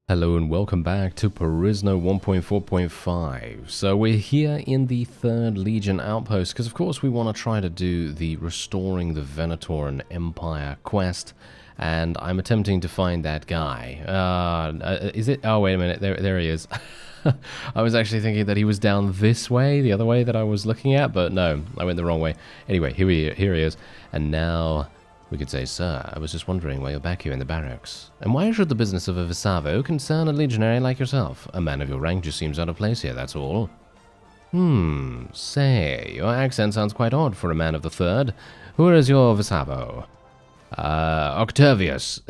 Hello and welcome back to PERISNO 1.4.5. So we're here in the 3rd Legion Outpost because of course we want to try to do the Restoring the Venatoran Empire quest, and I'm attempting to find that guy. Is it? Oh, wait a minute, there he is. I was actually thinking that he was down this way, the other way that I was looking at, but no, I went the wrong way. Anyway, here he is, and now we could say, sir, I was just wondering why you're back here in the barracks. And why should the business of a Visavo concern a legionary like yourself? A man of your rank just seems out of place here, that's all. Say, your accent sounds quite odd for a man of the 3rd. Who is your Visavo? Octavius.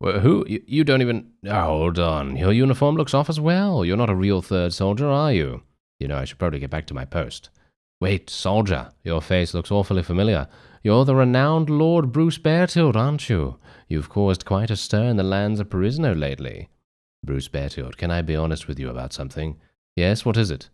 Well, who? You don't even... Oh, hold on, your uniform looks off as well. You're not a real 3rd soldier, are you? You know, I should probably get back to my post. Wait, soldier, your face looks awfully familiar. You're the renowned Lord Bruce Beartilt, aren't you? You've caused quite a stir in the lands of Perisno lately. Bruce Beartilt, can I be honest with you about something? Yes, what is it?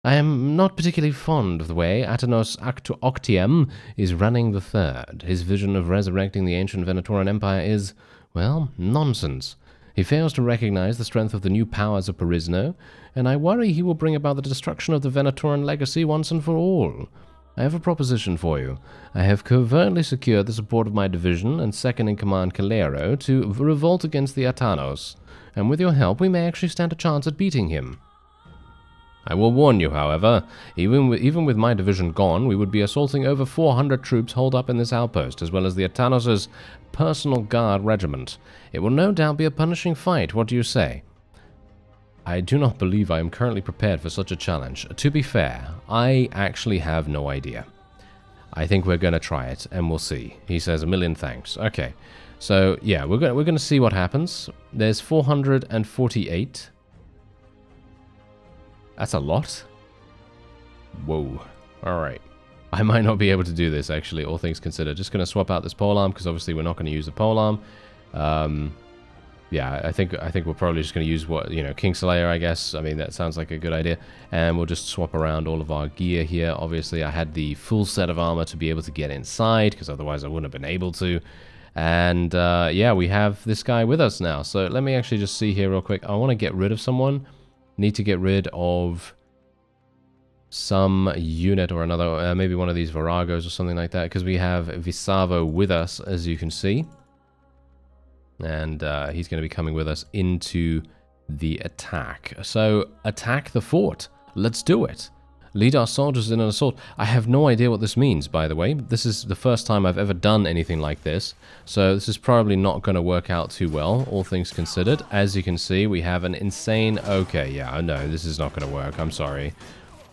I am not particularly fond of the way Atanos Octium is running the 3rd. His vision of resurrecting the ancient Venatoran Empire is, well, nonsense. He fails to recognize the strength of the new powers of Perisno, and I worry he will bring about the destruction of the Venatoran legacy once and for all. I have a proposition for you. I have covertly secured the support of my division and second-in-command Calero to revolt against the Atanos, and with your help we may actually stand a chance at beating him. I will warn you, however, even with my division gone, we would be assaulting over 400 troops holed up in this outpost, as well as the Atanos' personal guard regiment. It will no doubt be a punishing fight, what do you say? I do not believe I am currently prepared for such a challenge. To be fair, I actually have no idea. I think we're going to try it, and we'll see. He says a million thanks. Okay, so yeah, we're going to see what happens. There's 448. That's a lot. Whoa. All right. I might not be able to do this, actually, all things considered. Just going to swap out this polearm, because obviously we're not going to use the polearm. Yeah, I think we're probably just going to use Kingslayer, I guess. I mean, that sounds like a good idea. And we'll just swap around all of our gear here. Obviously, I had the full set of armor to be able to get inside, because otherwise I wouldn't have been able to. And yeah, we have this guy with us now. So let me actually just see here real quick. I want to get rid of someone. Need to get rid of some unit or another. Maybe one of these Viragos or something like that, because we have Visavo with us, as you can see. And he's going to be coming with us into the attack. So, attack the fort. Let's do it. Lead our soldiers in an assault. I have no idea what this means, by the way. This is the first time I've ever done anything like this. So, this is probably not going to work out too well, all things considered. As you can see, we have an insane... Okay, yeah, no, this is not going to work. I'm sorry.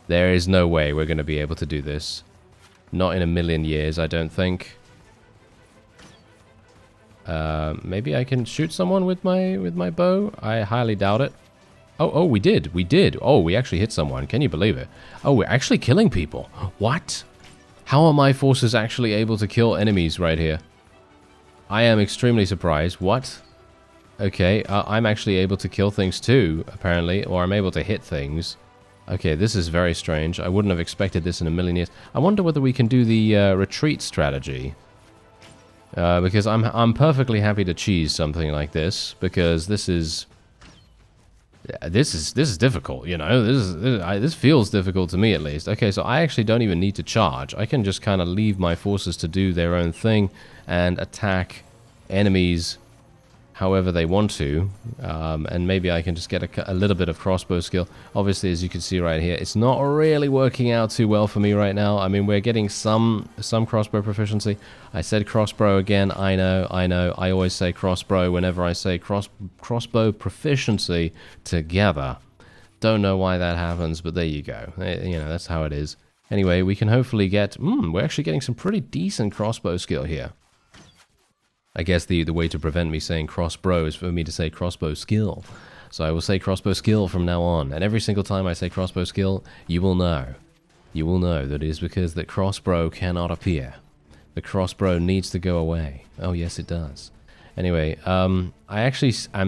There is no way we're going to be able to do this. Not in a million years, I don't think. Maybe I can shoot someone with my bow. I highly doubt it. Oh, we did. Oh, we actually hit someone. Can you believe it? Oh, we're actually killing people. What? How are my forces actually able to kill enemies right here? I am extremely surprised. What? Okay, I'm actually able to kill things too, apparently, or I'm able to hit things. Okay, this is very strange. I wouldn't have expected this in a million years. I wonder whether we can do the retreat strategy. Because I'm perfectly happy to cheese something like this, because this is difficult, you know. This feels difficult to me, at least. Okay, so I actually don't even need to charge. I can just kind of leave my forces to do their own thing and attack enemies however they want to, and maybe I can just get a little bit of crossbow skill. Obviously, as you can see right here, it's not really working out too well for me right now. I mean, we're getting some crossbow proficiency. I said crossbow again. I know. I always say crossbow whenever I say crossbow proficiency together. Don't know why that happens, but there you go. You know, that's how it is. Anyway, we can hopefully get... we're actually getting some pretty decent crossbow skill here. I guess the way to prevent me saying crossbow is for me to say crossbow skill. So I will say crossbow skill from now on. And every single time I say crossbow skill, you will know. You will know that it is because that crossbow cannot appear. The crossbow needs to go away. Oh, yes, it does. Anyway, I'm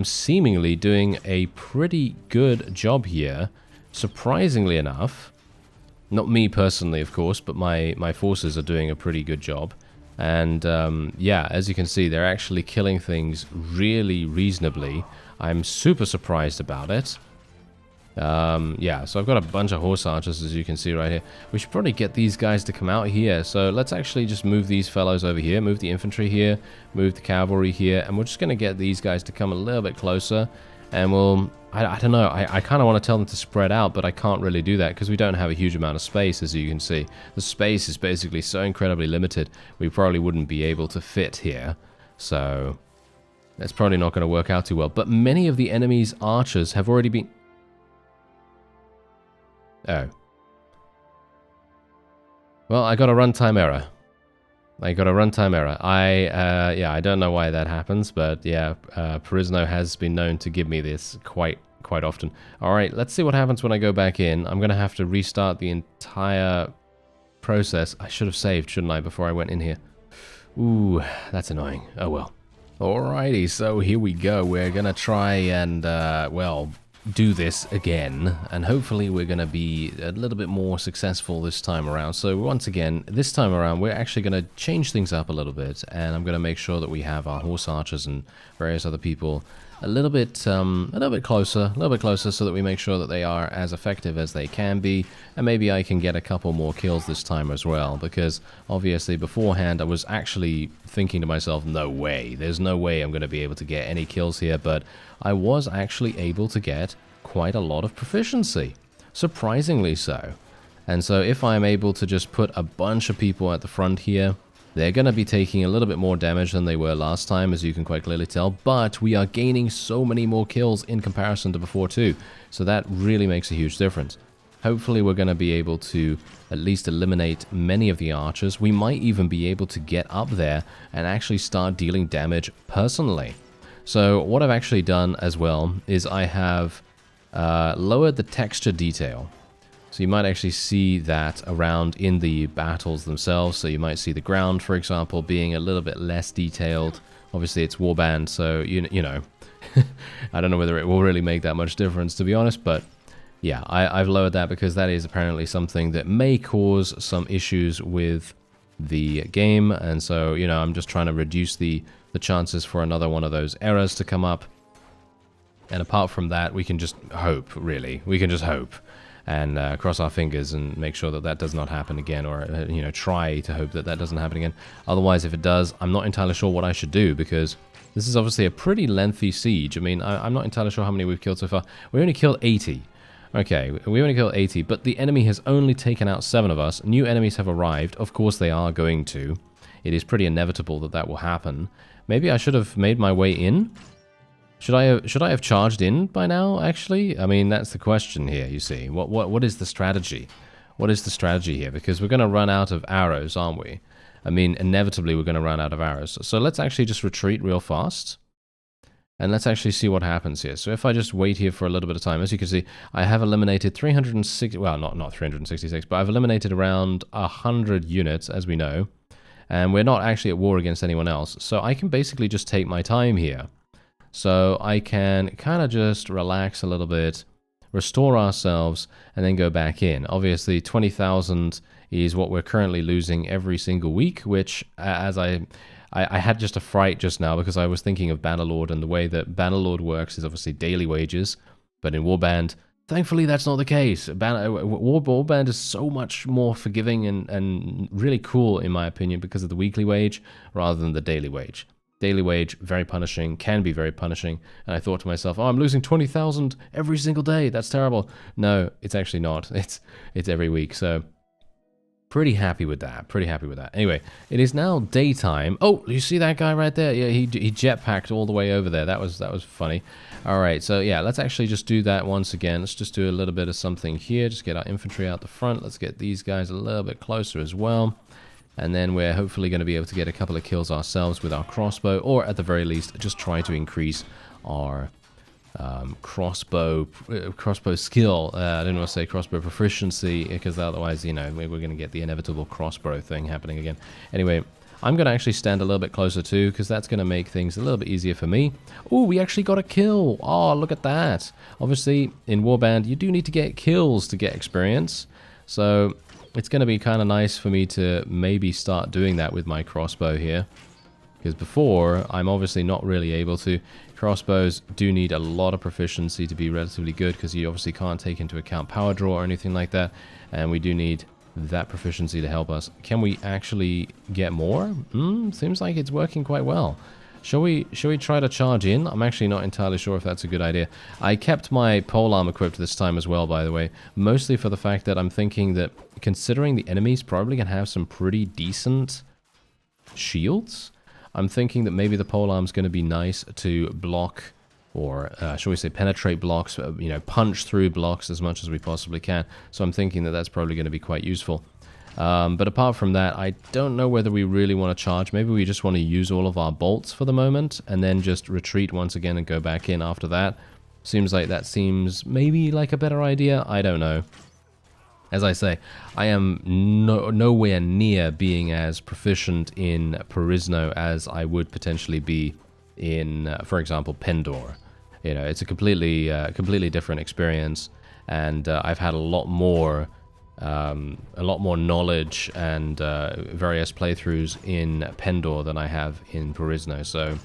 seemingly doing a pretty good job here. Surprisingly enough. Not me personally, of course, but my forces are doing a pretty good job. And yeah, as you can see, they're actually killing things really reasonably. I'm super surprised about it. Yeah, so I've got a bunch of horse archers, as you can see right here. We should probably get these guys to come out here. So let's actually just move these fellows over here, move the infantry here, move the cavalry here, and we're just going to get these guys to come a little bit closer. And we'll, I don't know, I kind of want to tell them to spread out, but I can't really do that because we don't have a huge amount of space, as you can see. The space is basically so incredibly limited, we probably wouldn't be able to fit here. So that's probably not going to work out too well. But many of the enemy's archers have already been... Oh. Well, I got a runtime error. Yeah, I don't know why that happens, but yeah, PERISNO has been known to give me this quite often. Alright, let's see what happens when I go back in. I'm going to have to restart the entire process. I should have saved, shouldn't I, before I went in here. Ooh, that's annoying. Oh well. Alrighty, so here we go. We're going to try and, well, do this again, and hopefully we're going to be a little bit more successful this time around. So once again, this time around we're actually going to change things up a little bit, and I'm going to make sure that we have our horse archers and various other people a little bit closer, so that we make sure that they are as effective as they can be, and maybe I can get a couple more kills this time as well, because obviously beforehand I was actually thinking to myself, no way, there's no way I'm going to be able to get any kills here, but I was actually able to get quite a lot of proficiency, surprisingly so. And so if I'm able to just put a bunch of people at the front here, they're going to be taking a little bit more damage than they were last time, as you can quite clearly tell, but we are gaining so many more kills in comparison to before too, so that really makes a huge difference. Hopefully we're going to be able to at least eliminate many of the archers. We might even be able to get up there and actually start dealing damage personally. So what I've actually done as well is I have lowered the texture detail. So you might actually see that around in the battles themselves. So you might see the ground, for example, being a little bit less detailed. Obviously it's Warband, so you know, I don't know whether it will really make that much difference, to be honest, but yeah, I've lowered that because that is apparently something that may cause some issues with the game, and so, you know, I'm just trying to reduce the chances for another one of those errors to come up. And apart from that, we can just hope, really. We can just hope and cross our fingers and make sure that that does not happen again, or, you know, try to hope that that doesn't happen again. Otherwise, if it does, I'm not entirely sure what I should do, because this is obviously a pretty lengthy siege. I mean, I'm not entirely sure how many we've killed so far. We only killed 80. Okay, we only killed 80, but the enemy has only taken out 7 of us. New enemies have arrived. Of course they are going to. It is pretty inevitable that that will happen. Maybe I should have made my way in? Should I have charged in by now, actually? I mean, that's the question here, you see. What is the strategy? What is the strategy here? Because we're going to run out of arrows, aren't we? I mean, inevitably we're going to run out of arrows. So let's actually just retreat real fast. And let's actually see what happens here. So if I just wait here for a little bit of time, as you can see, I have eliminated 360, well, not 366, but I've eliminated around 100 units, as we know. And we're not actually at war against anyone else. So I can basically just take my time here. So I can kind of just relax a little bit, restore ourselves, and then go back in. Obviously, 20,000 is what we're currently losing every single week, which, as I had just a fright just now because I was thinking of Bannerlord, and the way that Bannerlord works is obviously daily wages, but in Warband, thankfully that's not the case. Warband is so much more forgiving and really cool, in my opinion, because of the weekly wage rather than the daily wage. Daily wage, very punishing, can be very punishing, and I thought to myself, oh, I'm losing 20,000 every single day, that's terrible. No, it's actually not. It's every week, so pretty happy with that, Anyway, it is now daytime. Oh, you see that guy right there? Yeah, he jetpacked all the way over there. That was funny. All right, so yeah, let's actually just do that once again. Let's just do a little bit of something here. Just get our infantry out the front. Let's get these guys a little bit closer as well. And then we're hopefully going to be able to get a couple of kills ourselves with our crossbow, or at the very least, just try to increase our crossbow skill. I didn't want to say crossbow proficiency, because otherwise, you know, we're going to get the inevitable crossbow thing happening again. Anyway, I'm going to actually stand a little bit closer too, because that's going to make things a little bit easier for me. Oh, we actually got a kill. Oh, look at that. Obviously, in Warband, you do need to get kills to get experience. So it's going to be kind of nice for me to maybe start doing that with my crossbow here. Because before, I'm obviously not really able to. Crossbows do need a lot of proficiency to be relatively good, because you obviously can't take into account power draw or anything like that. And we do need that proficiency to help us. Can we actually get more? Seems like it's working quite well. Shall we try to charge in? I'm actually not entirely sure if that's a good idea. I kept my polearm equipped this time as well, by the way. Mostly for the fact that I'm thinking that, considering the enemy's probably going to have some pretty decent shields, I'm thinking that maybe the polearm's going to be nice to block, or shall we say penetrate blocks, you know, punch through blocks as much as we possibly can. So I'm thinking that that's probably going to be quite useful. But apart from that, I don't know whether we really want to charge. Maybe we just want to use all of our bolts for the moment, and then just retreat once again and go back in after that. Seems like that seems maybe like a better idea. I don't know. As I say, I am nowhere near being as proficient in PERISNO as I would potentially be in, for example, Pendor. You know, it's a completely different experience, and I've had a lot more knowledge and various playthroughs in Pendor than I have in PERISNO. So,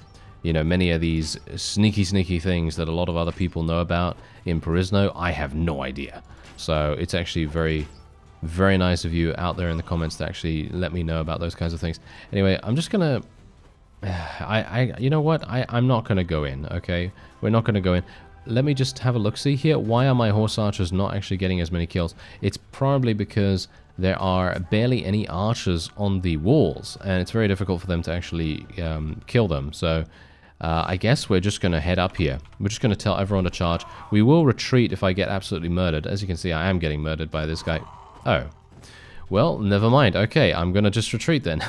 you know, many of these sneaky things that a lot of other people know about in PERISNO, I have no idea. So it's actually very, very nice of you out there in the comments to actually let me know about those kinds of things. Anyway, I'm just gonna, you know what? I'm not gonna go in. Okay, we're not gonna go in. Let me just have a look-see here. Why are my horse archers not actually getting as many kills? It's probably because there are barely any archers on the walls, and it's very difficult for them to actually kill them. So I guess we're just going to head up here. We're just going to tell everyone to charge. We will retreat if I get absolutely murdered. As you can see, I am getting murdered by this guy. Oh. Well, never mind. Okay, I'm going to just retreat then.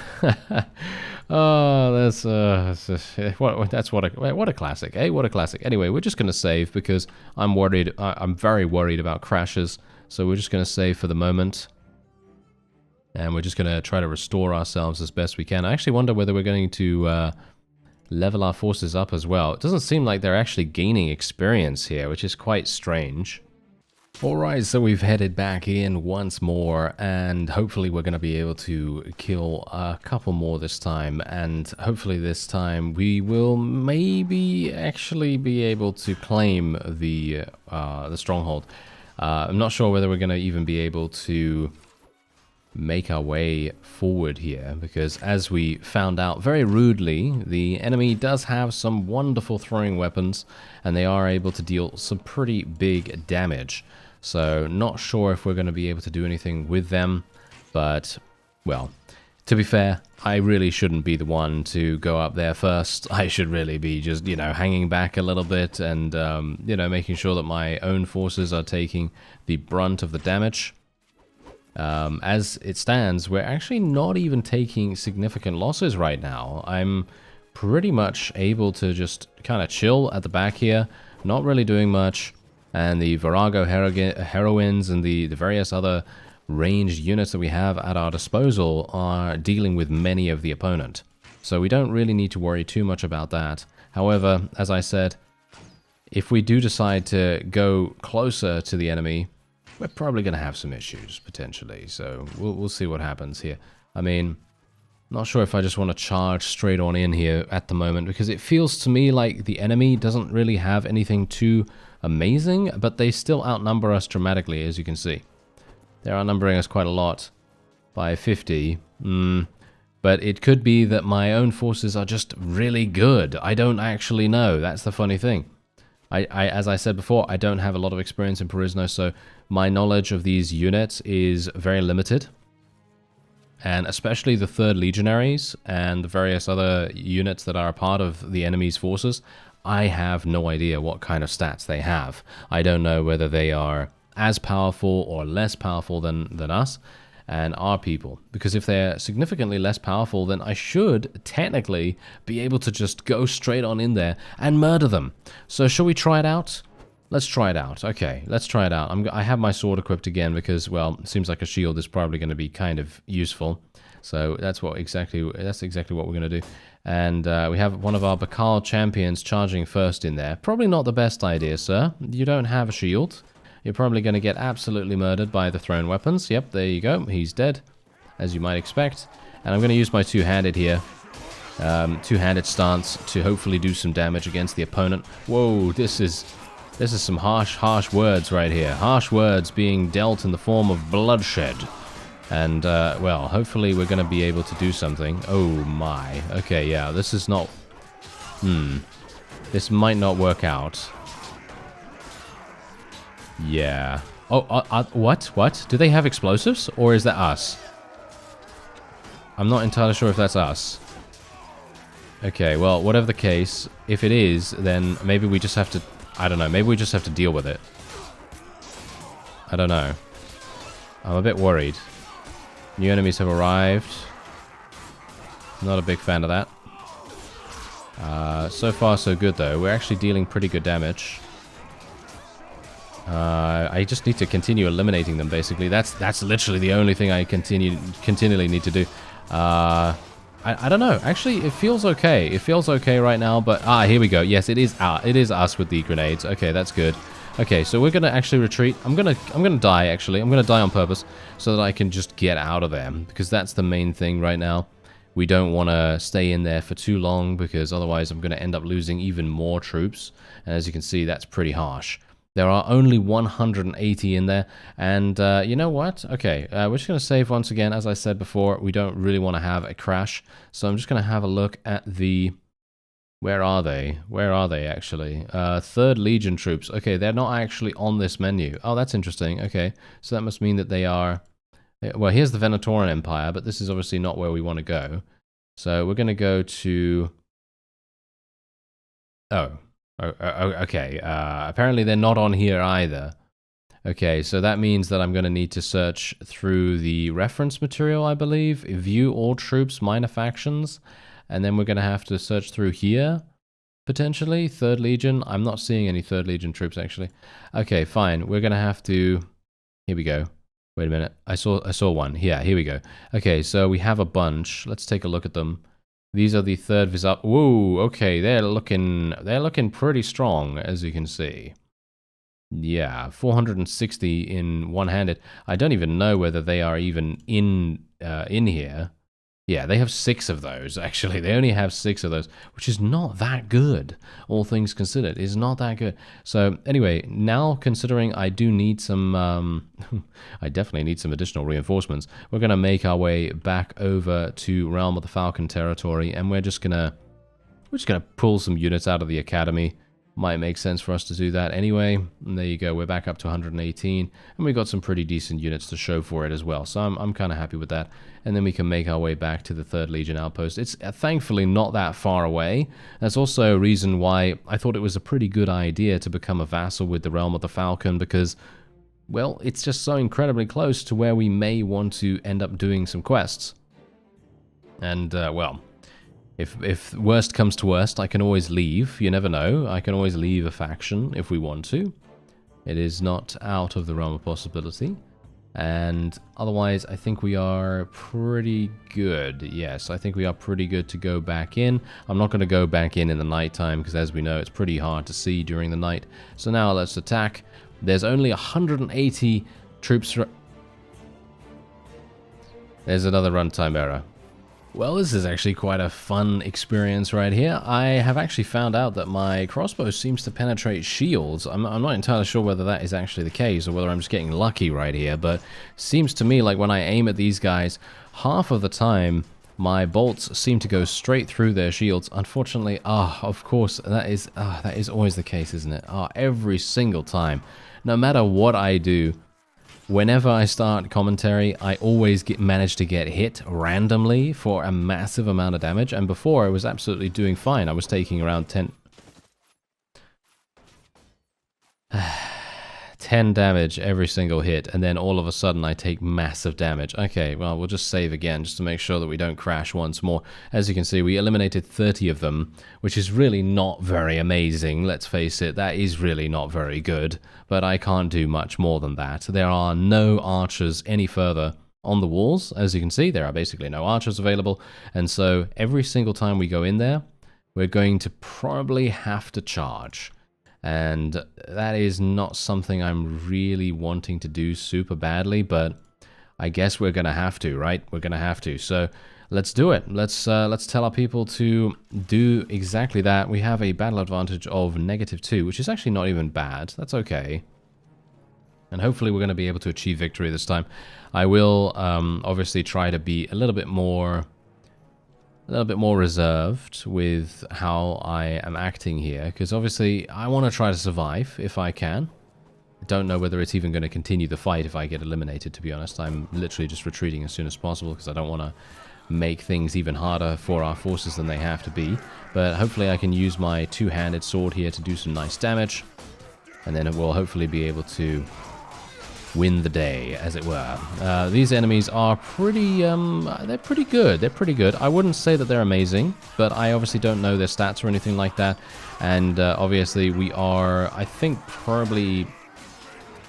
Oh, that's what a classic, eh? What a classic. Anyway, we're just going to save because I'm worried. I'm very worried about crashes. So we're just going to save for the moment. And we're just going to try to restore ourselves as best we can. I actually wonder whether we're going to level our forces up as well. It doesn't seem like they're actually gaining experience here, which is quite strange. Alright, so we've headed back in once more, and hopefully we're going to be able to kill a couple more this time, and hopefully this time we will maybe actually be able to claim the stronghold. I'm not sure whether we're going to even be able to make our way forward here, because as we found out very rudely, the enemy does have some wonderful throwing weapons, and they are able to deal some pretty big damage. So not sure if we're going to be able to do anything with them, but, well, to be fair, I really shouldn't be the one to go up there first. I should really be just, you know, hanging back a little bit and, you know, making sure that my own forces are taking the brunt of the damage. As it stands, we're actually not even taking significant losses right now. I'm pretty much able to just kind of chill at the back here, not really doing much, and the Virago heroines and the various other ranged units that we have at our disposal are dealing with many of the opponent. So we don't really need to worry too much about that. However, as I said, if we do decide to go closer to the enemy, we're probably going to have some issues, potentially. So we'll see what happens here. I mean, not sure if I just want to charge straight on in here at the moment, because it feels to me like the enemy doesn't really have anything too amazing, but they still outnumber us dramatically, as you can see. They're outnumbering us quite a lot by 50. But it could be that my own forces are just really good. I don't actually know. That's the funny thing. As I said before, I don't have a lot of experience in PERISNO, so my knowledge of these units is very limited. And especially the 3rd Legionaries and the various other units that are a part of the enemy's forces, I have no idea what kind of stats they have. I don't know whether they are as powerful or less powerful than us and our people. Because if they're significantly less powerful, then I should technically be able to just go straight on in there and murder them. So shall we try it out? Let's try it out. Okay, let's try it out. I have my sword equipped again because, well, it seems like a shield is probably going to be kind of useful. So that's exactly what we're going to do. And we have one of our Bakal champions charging first in there. Probably not the best idea, sir. You don't have a shield. you're probably going to get absolutely murdered by the thrown weapons. Yep, there you go. He's dead, as you might expect. And I'm going to use my two-handed here. Two-handed stance to hopefully do some damage against the opponent. Whoa, this is some harsh words right here. Harsh words being dealt in the form of bloodshed. And, well, hopefully we're going to be able to do something. Oh, my. Okay, yeah, this is not... This might not work out. Yeah. Oh, what? What? Do they have explosives? Or is that us? I'm not entirely sure if that's us. Okay, well, whatever the case, if it is, then maybe we just have to... I don't know, maybe we just have to deal with it. I don't know. I'm a bit worried. New enemies have arrived. Not a big fan of that. So far, so good, though. We're actually dealing pretty good damage. I just need to continue eliminating them, basically. That's literally the only thing I continually need to do. I don't know. Actually, it feels okay. It feels okay right now, but... here we go. Yes, it is us with the grenades. Okay, that's good. Okay, so we're gonna actually retreat. I'm gonna die, actually. I'm gonna die on purpose so that I can just get out of there, because that's the main thing right now. We don't want to stay in there for too long, because otherwise I'm going to end up losing even more troops. And as you can see, that's pretty harsh. There are only 180 in there, and you know what? Okay, we're just going to save once again. As I said before, we don't really want to have a crash, so I'm just going to have a look at the... Where are they? Where are they, actually? 3rd Legion troops. Okay, they're not actually on this menu. Oh, that's interesting. Okay, so that must mean that they are... Well, here's the Venatoran Empire, but this is obviously not where we want to go. So we're going to go to... Oh, okay. Apparently they're not on here either. Okay, so that means that I'm going to need to search through the reference material, I believe. View all troops, minor factions. And then we're going to have to search through here, potentially. 3rd Legion. I'm not seeing any 3rd Legion troops, actually. Okay, fine. We're going to have to... Here we go. Wait a minute. I saw one. Yeah, here we go. Okay, so we have a bunch. Let's take a look at them. These are the 3rd Visap. Whoa, okay, they're looking pretty strong, as you can see. Yeah, 460 in one-handed. I don't even know whether they are even in here. Yeah, they have 6 of those, actually. They only have 6 of those, which is not that good, all things considered. It's not that good. So, anyway, now considering I do need some... I definitely need some additional reinforcements. We're going to make our way back over to Realm of the Falcon territory, and we're just going to pull some units out of the academy. Might make sense for us to do that anyway. And there you go, we're back up to 118, and we got some pretty decent units to show for it as well, so I'm kind of happy with that. And then we can make our way back to the 3rd Legion outpost. It's thankfully not that far away. That's also a reason why I thought it was a pretty good idea to become a vassal with the Realm of the Falcon, because, well, it's just so incredibly close to where we may want to end up doing some quests. And, well... If worst comes to worst, I can always leave. You never know. I can always leave a faction if we want to. It is not out of the realm of possibility. And otherwise, I think we are pretty good. Yes, I think we are pretty good to go back in. I'm not going to go back in the nighttime, because as we know, it's pretty hard to see during the night. So now let's attack. There's only 180 troops. There's another runtime error. Well, this is actually quite a fun experience right here. I have actually found out that my crossbow seems to penetrate shields. I'm not entirely sure whether that is actually the case or whether I'm just getting lucky right here, but it seems to me like when I aim at these guys, half of the time my bolts seem to go straight through their shields. Unfortunately, of course, that is always the case, isn't it? Every single time. No matter what I do, whenever I start commentary, I always manage to get hit randomly for a massive amount of damage, and before I was absolutely doing fine. I was taking around 10 damage every single hit, and then all of a sudden I take massive damage. Okay, well, we'll just save again just to make sure that we don't crash once more. As you can see, we eliminated 30 of them, which is really not very amazing, let's face it. That is really not very good, but I can't do much more than that. There are no archers any further on the walls. As you can see, there are basically no archers available, and so every single time we go in there, we're going to probably have to charge. And that is not something I'm really wanting to do super badly, but I guess we're gonna have to, right? We're gonna have to. So let's do it. Let's tell our people to do exactly that. We have a battle advantage of -2, which is actually not even bad. That's okay. And hopefully we're going to be able to achieve victory this time. I will obviously try to be a little bit more reserved with how I am acting here, because obviously I want to try to survive if I can. I don't know whether it's even going to continue the fight if I get eliminated, to be honest. I'm literally just retreating as soon as possible because I don't want to make things even harder for our forces than they have to be. But hopefully I can use my two-handed sword here to do some nice damage, and then it will hopefully be able to win the day, as it were. These enemies are pretty, they're pretty good. They're pretty good. I wouldn't say that they're amazing, but I obviously don't know their stats or anything like that. And obviously we are, I think, probably...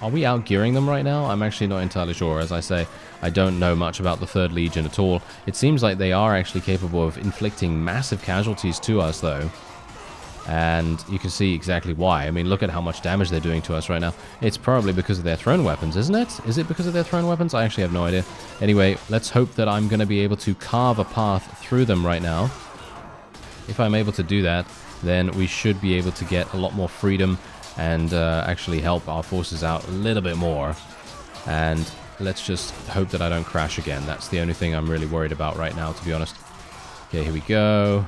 Are we outgearing them right now? I'm actually not entirely sure. As I say, I don't know much about the 3rd Legion at all. It seems like they are actually capable of inflicting massive casualties to us, though. And you can see exactly why. I mean, look at how much damage they're doing to us right now. It's probably because of their thrown weapons, isn't it? Is it because of their thrown weapons? I actually have no idea. Anyway, let's hope that I'm going to be able to carve a path through them right now. If I'm able to do that, then we should be able to get a lot more freedom and actually help our forces out a little bit more. And let's just hope that I don't crash again. That's the only thing I'm really worried about right now, to be honest. Okay, here we go.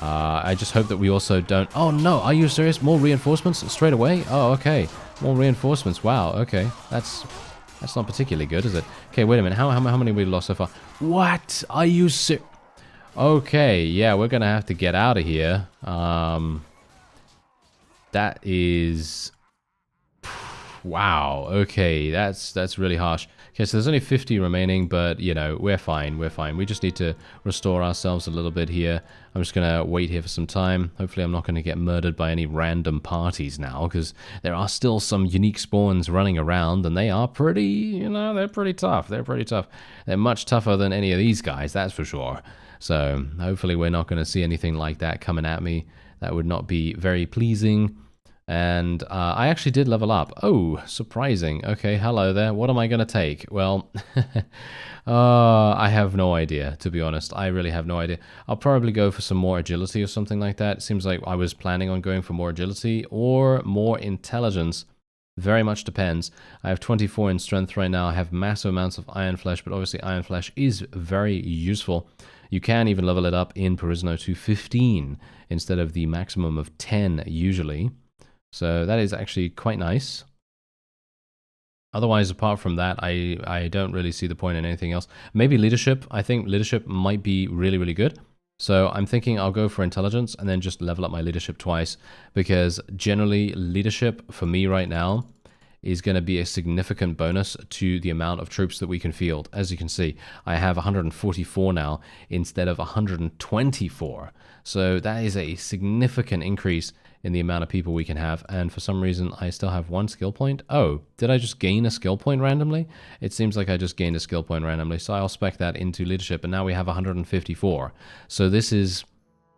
I just hope that we also don't... Oh, no, are you serious? More reinforcements straight away? Oh, okay. More reinforcements. Wow, okay. That's not particularly good, is it? Okay, wait a minute. How many have we lost so far? What? Are you serious? Okay, yeah, we're going to have to get out of here. That is... Wow, okay, that's really harsh. Okay, so there's only 50 remaining, but, you know, we're fine, we're fine. We just need to restore ourselves a little bit here. I'm just going to wait here for some time. Hopefully I'm not going to get murdered by any random parties now, because there are still some unique spawns running around, and they are pretty, you know, they're pretty tough. They're pretty tough. They're much tougher than any of these guys, that's for sure. So hopefully we're not going to see anything like that coming at me. That would not be very pleasing. And I actually did level up. Oh, surprising. Okay, hello there. What am I going to take? Well, I have no idea, to be honest. I really have no idea. I'll probably go for some more agility or something like that. It seems like I was planning on going for more agility or more intelligence. Very much depends. I have 24 in strength right now. I have massive amounts of iron flesh, but obviously iron flesh is very useful. You can even level it up in PERISNO to 15 instead of the maximum of 10 usually. So that is actually quite nice. Otherwise, apart from that, I don't really see the point in anything else. Maybe leadership. I think leadership might be really, really good. So I'm thinking I'll go for intelligence and then just level up my leadership twice, because generally leadership for me right now is going to be a significant bonus to the amount of troops that we can field. As you can see, I have 144 now instead of 124. So that is a significant increase in the amount of people we can have, and for some reason I still have 1 skill point. Oh, did I just gain a skill point randomly? It seems like I just gained a skill point randomly, so I'll spec that into leadership, and now we have 154. So this is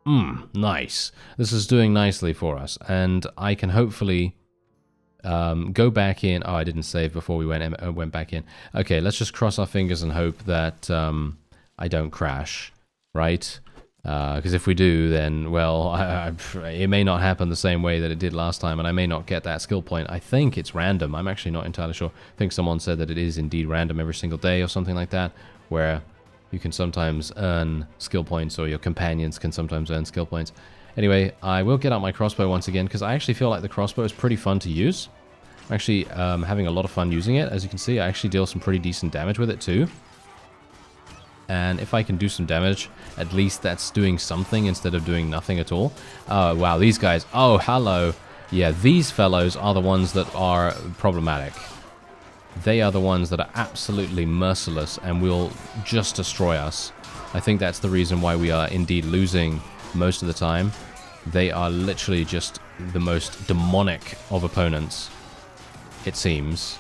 nice. This is doing nicely for us, and I can hopefully go back in. Oh, I didn't save before we went back in. Okay, let's just cross our fingers and hope that I don't crash, right? Because if we do, then, well, it may not happen the same way that it did last time, and I may not get that skill point. I think it's random. I'm actually not entirely sure. I think someone said that it is indeed random every single day or something like that, where you can sometimes earn skill points, or your companions can sometimes earn skill points. Anyway, I will get out my crossbow once again, because I actually feel like the crossbow is pretty fun to use. I'm actually having a lot of fun using it. As you can see, I actually deal some pretty decent damage with it too. And if I can do some damage, at least that's doing something instead of doing nothing at all. Oh, wow, these guys. Oh, hello. Yeah, these fellows are the ones that are problematic. They are the ones that are absolutely merciless and will just destroy us. I think that's the reason why we are indeed losing most of the time. They are literally just the most demonic of opponents, it seems.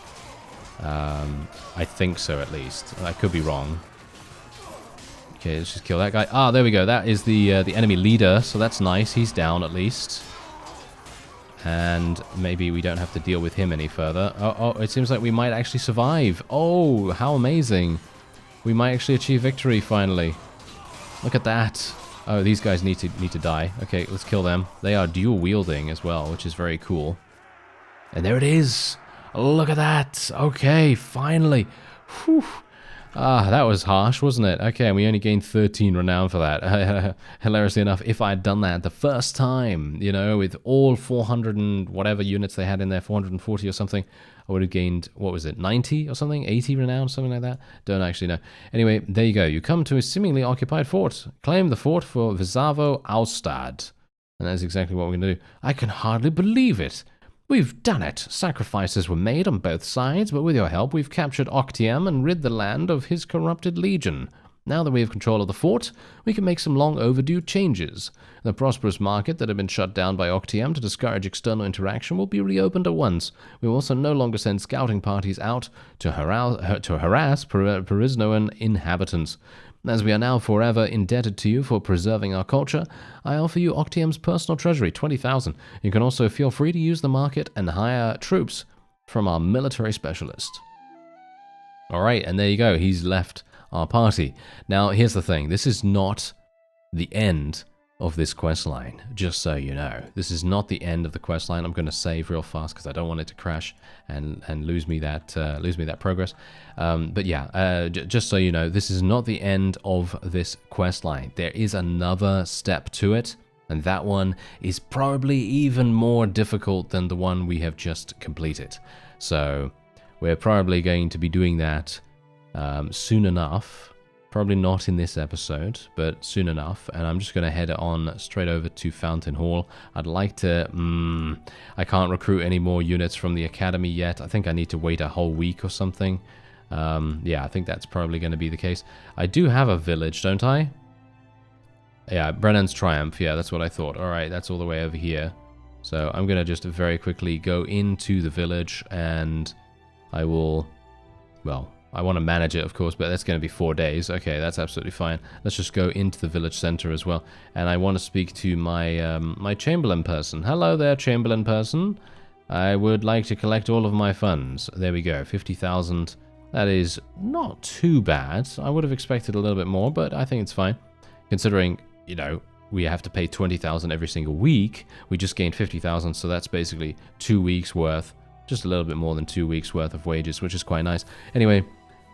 I think so, at least. I could be wrong. Okay, let's just kill that guy. Ah, there we go. That is the enemy leader, so that's nice. He's down, at least. And maybe we don't have to deal with him any further. Oh, it seems like we might actually survive. Oh, how amazing. We might actually achieve victory finally. Look at that. Oh, these guys need to die. Okay, let's kill them. They are dual wielding as well, which is very cool. And there it is. Look at that. Okay, finally. Whew. Ah, that was harsh, wasn't it? Okay, and we only gained 13 renown for that. Hilariously enough, if I had done that the first time, you know, with all 400 and whatever units they had in there, 440 or something, I would have gained, what was it, 90 or something? 80 renown, something like that? Don't actually know. Anyway, there you go. You come to a seemingly occupied fort. Claim the fort for Visavo Alstad. And that's exactly what we're going to do. I can hardly believe it. We've done it. Sacrifices were made on both sides, but with your help we've captured Octium and rid the land of his corrupted legion. Now that we have control of the fort, we can make some long overdue changes. The prosperous market that had been shut down by Octium to discourage external interaction will be reopened at once. We will also no longer send scouting parties out to harass Perisnoan inhabitants. As we are now forever indebted to you for preserving our culture, I offer you Octium's personal treasury, 20,000. You can also feel free to use the market and hire troops from our military specialist. Alright, and there you go. He's left our party. Now, here's the thing. This is not the end of this quest line, just so you know. This is not the end of the quest line. I'm going to save real fast because I don't want it to crash and lose me that progress. But yeah, just so you know, this is not the end of this quest line. There is another step to it, and that one is probably even more difficult than the one we have just completed. So we're probably going to be doing that soon enough. Probably not in this episode, but soon enough. And I'm just going to head on straight over to Fountain Hall. I'd like to... I can't recruit any more units from the academy yet. I think I need to wait a whole week or something. Yeah, I think that's probably going to be the case. I do have a village, don't I? Yeah, Brennan's Triumph. Yeah, that's what I thought. All right, that's all the way over here. So I'm going to just very quickly go into the village and I will... Well... I want to manage it, of course, but that's going to be 4 days. Okay, that's absolutely fine. Let's just go into the village center as well. And I want to speak to my my Chamberlain person. Hello there, Chamberlain person. I would like to collect all of my funds. There we go, 50,000. That is not too bad. I would have expected a little bit more, but I think it's fine. Considering, you know, we have to pay 20,000 every single week. We just gained 50,000, so that's basically 2 weeks worth. Just a little bit more than 2 weeks worth of wages, which is quite nice. Anyway,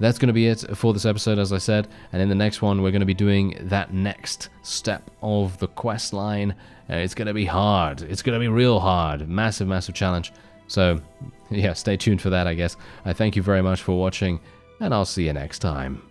that's going to be it for this episode, as I said. And in the next one, we're going to be doing that next step of the quest line. It's going to be hard. It's going to be real hard. Massive, massive challenge. So, yeah, stay tuned for that, I guess. I thank you very much for watching, and I'll see you next time.